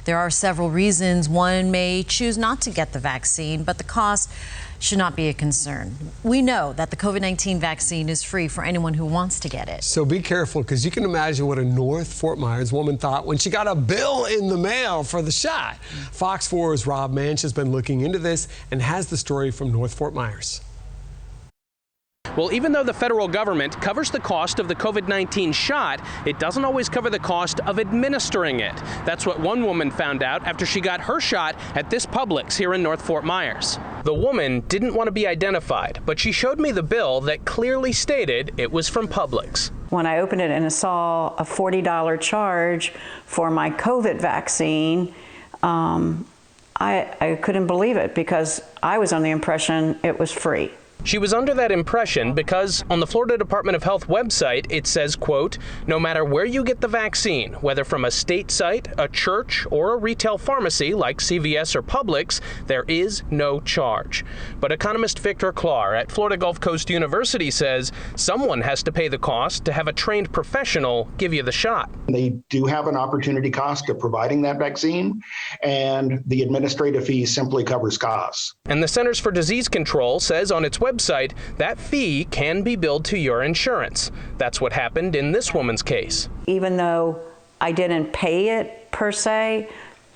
There are several reasons one may choose not to get the vaccine, but the cost should not be a concern. We know that the COVID-19 vaccine is free for anyone who wants to get it. So be careful, because you can imagine what a North Fort Myers woman thought when she got a bill in the mail for the shot. Fox 4's Rob Manch has been looking into this and has the story from North Fort Myers. Well, even though the federal government covers the cost of the COVID-19 shot, it doesn't always cover the cost of administering it. That's what one woman found out after she got her shot at this Publix here in North Fort Myers. The woman didn't want to be identified, but she showed me the bill that clearly stated it was from Publix. When I opened it and I saw a $40 charge for my COVID vaccine, I couldn't believe it, because I was under the impression it was free. She was under that impression because on the Florida Department of Health website, it says, quote, no matter where you get the vaccine, whether from a state site, a church, or a retail pharmacy like CVS or Publix, there is no charge. But economist Victor Clark at Florida Gulf Coast University says someone has to pay the cost to have a trained professional give you the shot. They do have an opportunity cost of providing that vaccine, and the administrative fee simply covers costs. And the Centers for Disease Control says on its website that fee can be billed to your insurance. That's what happened in this woman's case. Even though I didn't pay it per se,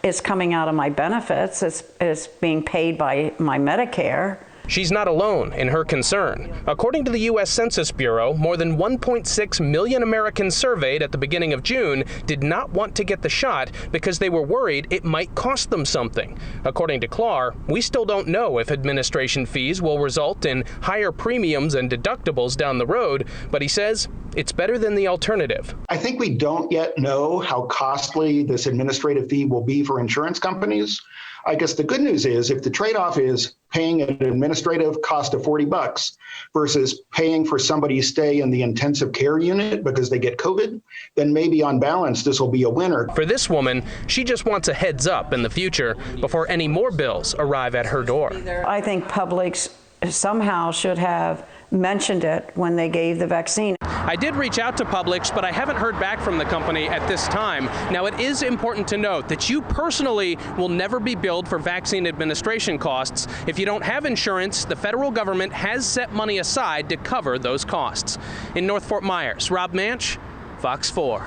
it's coming out of my benefits. It's being paid by my Medicare. She's not alone in her concern. According to the U.S. Census Bureau, more than 1.6 million Americans surveyed at the beginning of June did not want to get the shot because they were worried it might cost them something. According to Clark, we still don't know if administration fees will result in higher premiums and deductibles down the road, but he says it's better than the alternative. I think we don't yet know how costly this administrative fee will be for insurance companies. I guess the good news is if the trade-off is paying an administrative cost of $40 versus paying for somebody's stay in the intensive care unit because they get COVID, then maybe on balance, this will be a winner. For this woman, she just wants a heads up in the future before any more bills arrive at her door. I think Publix somehow should have mentioned it when they gave the vaccine. I did reach out to Publix, but I haven't heard back from the company at this time. Now, it is important to note that you personally will never be billed for vaccine administration costs. If you don't have insurance, the federal government has set money aside to cover those costs. In North Fort Myers, Rob Manch, Fox 4.